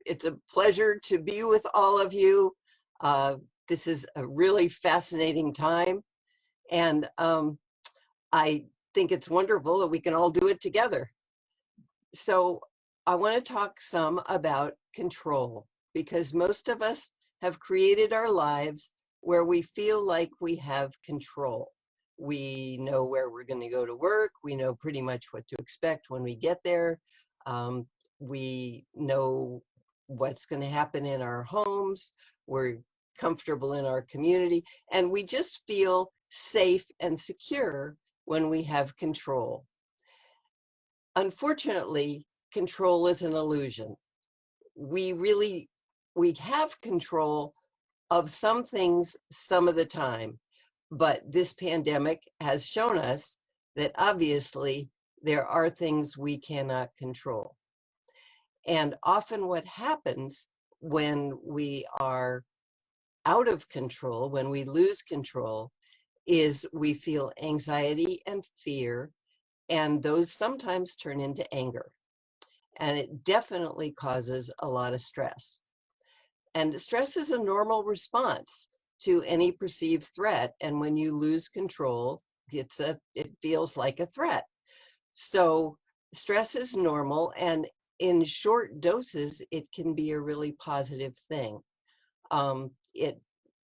It's a pleasure to be with all of you. This is a really fascinating time, and I think it's wonderful that we can all do it together. So I want to talk some about control, because most of us have created our lives where we feel like we have control. We know where we're going to go to work. We know pretty much what to expect when we get there. We know what's going to happen in our homes. We're comfortable in our community, and we just feel safe and secure when we have control. Unfortunately, control is an illusion. We have control of some things some of the time, but this pandemic has shown us that obviously there are things we cannot control. And often what happens when we are out of control, when we lose control, is we feel anxiety and fear, and those sometimes turn into anger. And it definitely causes a lot of stress. And stress is a normal response to any perceived threat. And when you lose control, it feels like a threat. So stress is normal, and in short doses, it can be a really positive thing. It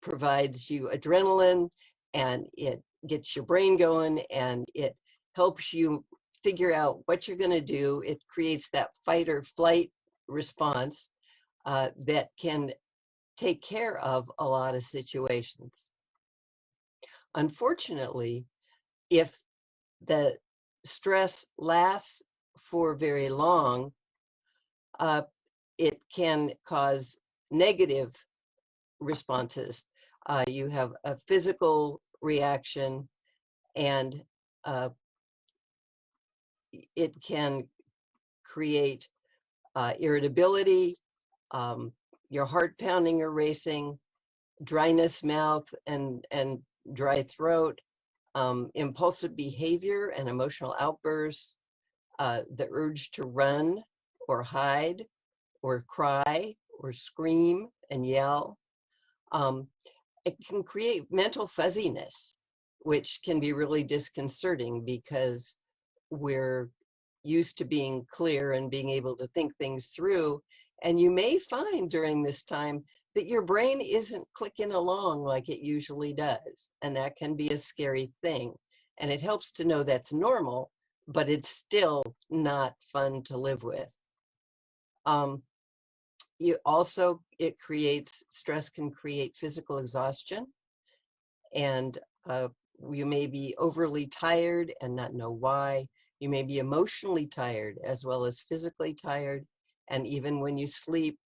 provides you adrenaline, and it gets your brain going, and it helps you figure out what you're going to do. It creates that fight or flight response that can take care of a lot of situations. Unfortunately, if the stress lasts for very long, it can cause negative responses. You have a physical reaction, and it can create irritability, your heart pounding or racing, dryness mouth and dry throat, impulsive behavior and emotional outbursts, the urge to run or hide or cry or scream and yell. It can create mental fuzziness, which can be really disconcerting because we're used to being clear and being able to think things through. And you may find during this time that your brain isn't clicking along like it usually does. And that can be a scary thing. And it helps to know that's normal, but it's still not fun to live with. Stress can create physical exhaustion, and you may be overly tired and not know why. You may be emotionally tired as well as physically tired, and even when you sleep,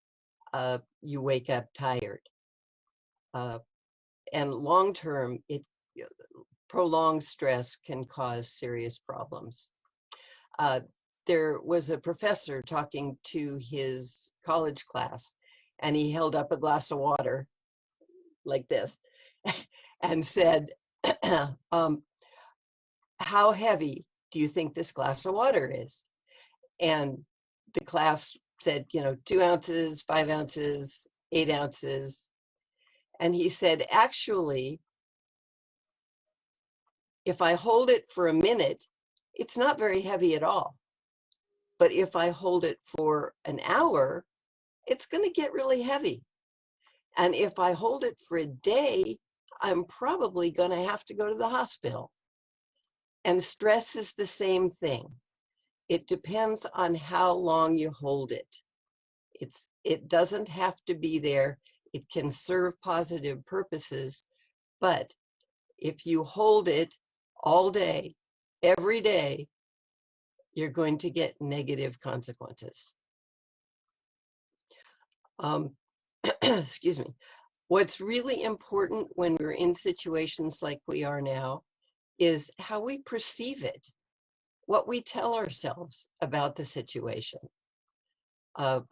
you wake up tired. And long-term, prolonged stress can cause serious problems. There was a professor talking to his college class, and he held up a glass of water like this and said, how heavy do you think this glass of water is? And the class said, 2 ounces, 5 ounces, 8 ounces. And he said, actually, if I hold it for a minute, it's not very heavy at all. But if I hold it for an hour, it's going to get really heavy. And if I hold it for a day, I'm probably going to have to go to the hospital. And stress is the same thing. It depends on how long you hold it. It doesn't have to be there. It can serve positive purposes, but if you hold it all day, every day, you're going to get negative consequences. Excuse me. What's really important when we're in situations like we are now is how we perceive it, what we tell ourselves about the situation.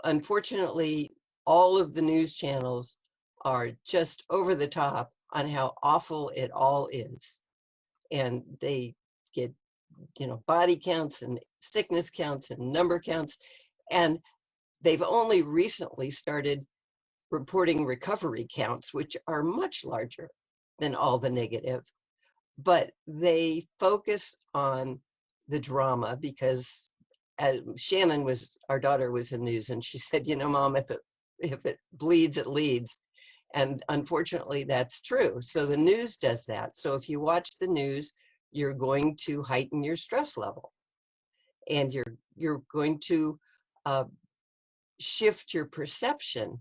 Unfortunately, all of the news channels are just over the top on how awful it all is. And they get, body counts and sickness counts and number counts. And they've only recently started reporting recovery counts, which are much larger than all the negative, but they focus on the drama because Shannon our daughter was in the news, and she said, you know, Mom, if it bleeds, it leads. And unfortunately, that's true. So the news does that. So if you watch the news, you're going to heighten your stress level, and you're going to shift your perception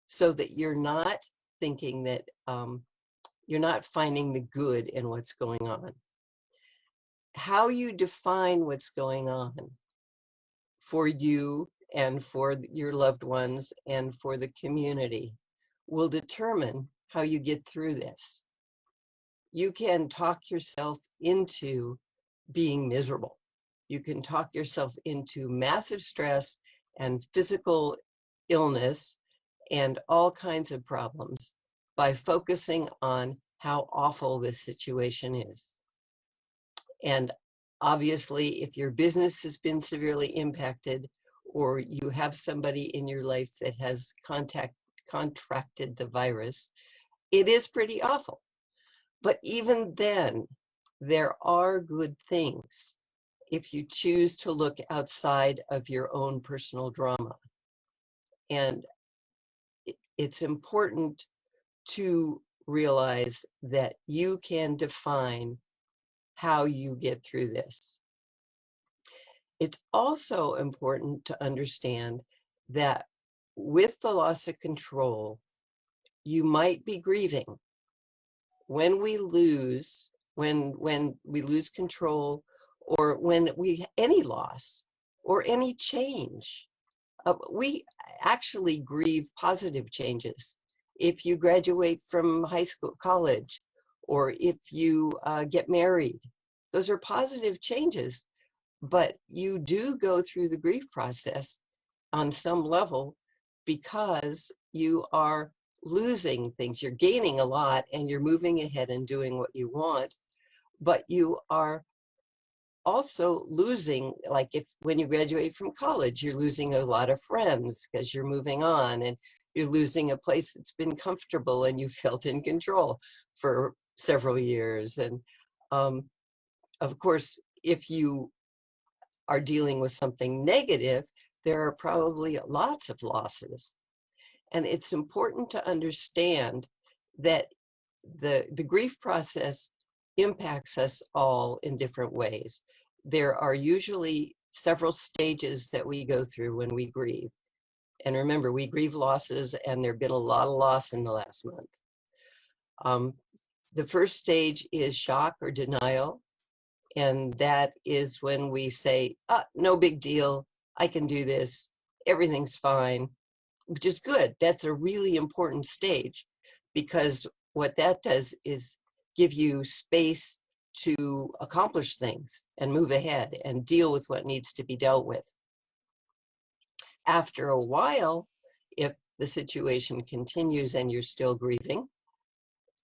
so that you're not thinking that you're not finding the good in what's going on. How you define what's going on for you and for your loved ones and for the community will determine how you get through this. You can talk yourself into being miserable. You can talk yourself into massive stress and physical illness and all kinds of problems by focusing on how awful this situation is. And obviously, if your business has been severely impacted, or you have somebody in your life that has contracted the virus, it is pretty awful. But even then, there are good things if you choose to look outside of your own personal drama. And it's important to realize that you can define how you get through this. It's also important to understand that with the loss of control, you might be grieving. When we lose control, or when any loss or any change, we actually grieve positive changes. If you graduate from high school, college, or if you get married, those are positive changes. But you do go through the grief process on some level because you are losing things. You're gaining a lot and you're moving ahead and doing what you want, but you are also losing, like when you graduate from college, you're losing a lot of friends because you're moving on, and you're losing a place that's been comfortable and you felt in control for several years. And of course, if you are dealing with something negative, there are probably lots of losses. And it's important to understand that the grief process impacts us all in different ways. There are usually several stages that we go through when we grieve. And remember, we grieve losses, and there have been a lot of loss in the last month. The first stage is shock or denial. And that is when we say, no big deal, I can do this, everything's fine, which is good. That's a really important stage, because what that does is give you space to accomplish things and move ahead and deal with what needs to be dealt with. After a while, if the situation continues and you're still grieving,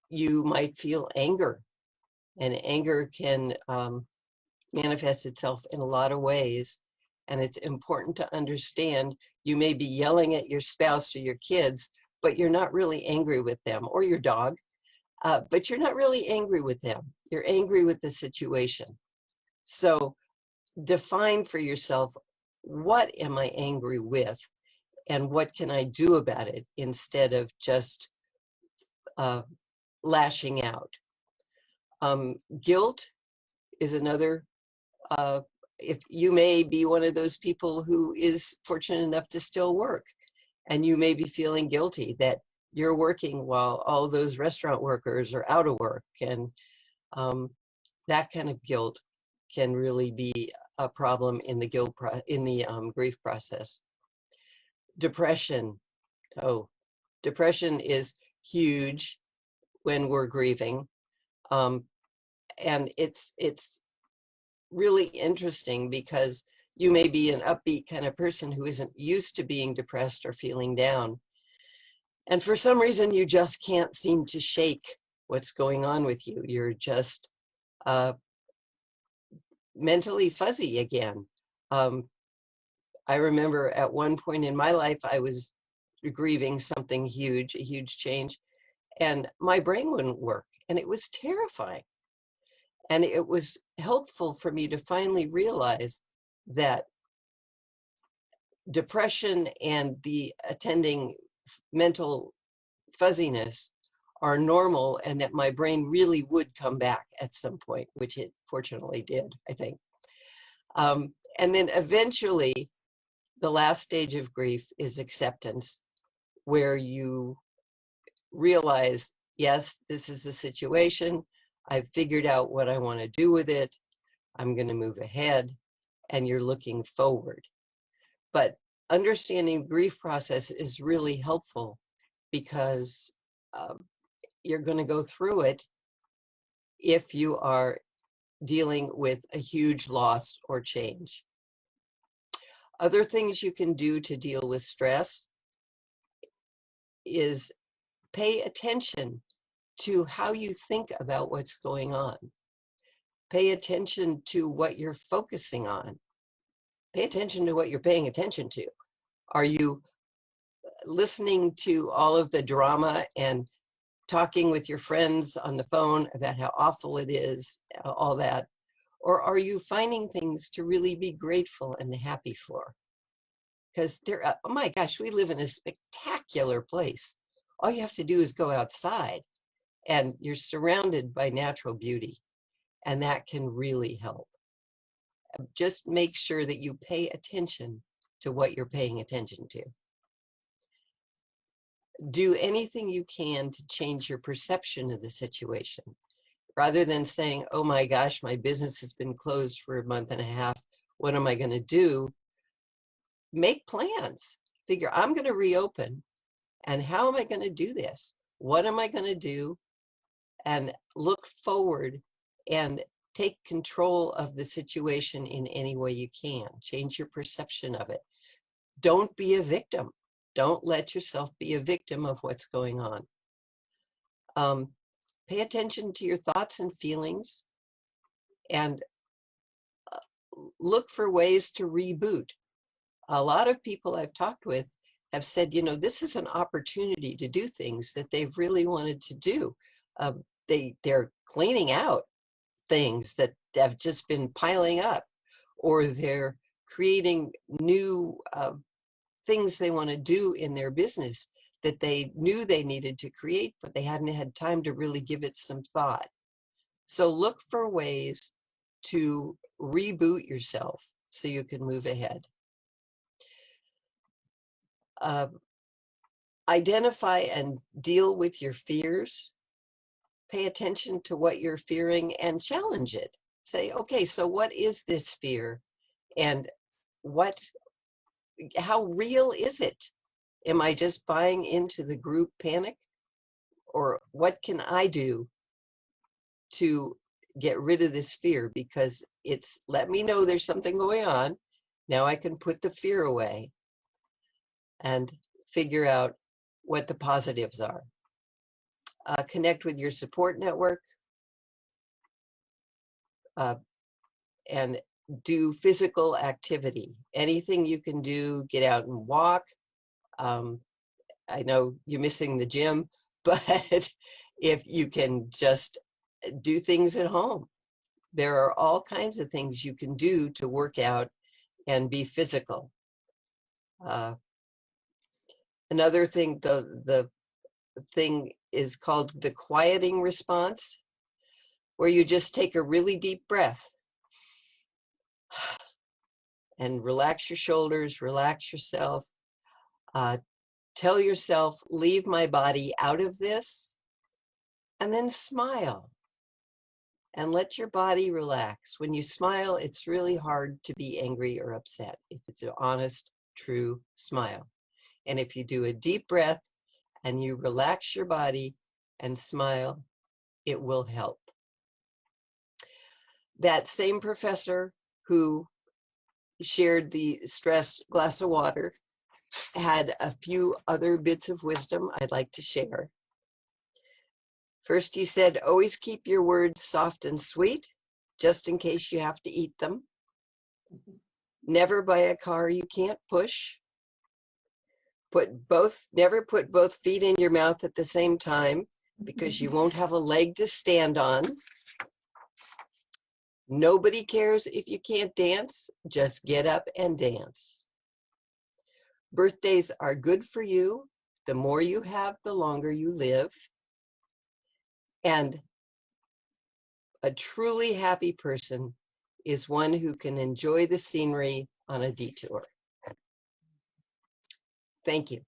you might feel anger. And anger can manifest itself in a lot of ways. And it's important to understand you may be yelling at your spouse or your kids, but you're not really angry with them, or your dog, but you're not really angry with them. You're angry with the situation. So define for yourself, what am I angry with, and what can I do about it, instead of just lashing out. Guilt is another. If you may be one of those people who is fortunate enough to still work, and you may be feeling guilty that you're working while all those restaurant workers are out of work, and that kind of guilt can really be a problem in the grief process. Depression. Depression is huge when we're grieving, and it's really interesting because you may be an upbeat kind of person who isn't used to being depressed or feeling down. And for some reason, you just can't seem to shake what's going on with you. You're just mentally fuzzy again. I remember at one point in my life, I was grieving something huge, a huge change, and my brain wouldn't work, and it was terrifying. And it was helpful for me to finally realize that depression and the attending mental fuzziness are normal, and that my brain really would come back at some point, which it fortunately did, I think. And then eventually, the last stage of grief is acceptance, where you realize, yes, this is the situation. I've figured out what I want to do with it. I'm going to move ahead, and you're looking forward. But understanding the grief process is really helpful, because you're going to go through it if you are dealing with a huge loss or change. Other things you can do to deal with stress is pay attention to how you think about what's going on. Pay attention to what you're focusing on. Pay attention to what you're paying attention to. Are you listening to all of the drama and talking with your friends on the phone about how awful it is, all that? Or are you finding things to really be grateful and happy for? Because oh my gosh, we live in a spectacular place. All you have to do is go outside, and you're surrounded by natural beauty, and that can really help. Just make sure that you pay attention to what you're paying attention to. Do anything you can to change your perception of the situation. Rather than saying, oh my gosh, my business has been closed for a month and a half, what am I going to do? Make plans. Figure, I'm going to reopen, and how am I going to do this? What am I going to do? And look forward and take control of the situation in any way you can. Change your perception of it. Don't be a victim. Don't let yourself be a victim of what's going on. Pay attention to your thoughts and feelings, and look for ways to reboot. A lot of people I've talked with have said, you know, this is an opportunity to do things that they've really wanted to do. They're cleaning out things that have just been piling up, or they're creating new things they want to do in their business that they knew they needed to create, but they hadn't had time to really give it some thought. So look for ways to reboot yourself so you can move ahead. Identify and deal with your fears. Pay attention to what you're fearing and challenge it. Say, okay, so what is this fear? And how real is it? Am I just buying into the group panic? Or what can I do to get rid of this fear? Because it's let me know there's something going on. Now I can put the fear away and figure out what the positives are. Connect with your support network, and do physical activity. Anything you can do, get out and walk. I know you're missing the gym, but if you can just do things at home, there are all kinds of things you can do to work out and be physical. Another thing, the thing is called the quieting response, where you just take a really deep breath and relax your shoulders, relax yourself. Tell yourself, leave my body out of this, and then smile and let your body relax. When you smile, it's really hard to be angry or upset if it's an honest, true smile. And if you do a deep breath and you relax your body and smile, it will help. That same professor who shared the stress glass of water had a few other bits of wisdom I'd like to share. First, he said, always keep your words soft and sweet, just in case you have to eat them. Never buy a car you can't push. Never put both feet in your mouth at the same time, because you won't have a leg to stand on. Nobody cares if you can't dance, just get up and dance. Birthdays are good for you. The more you have, the longer you live. And a truly happy person is one who can enjoy the scenery on a detour. Thank you.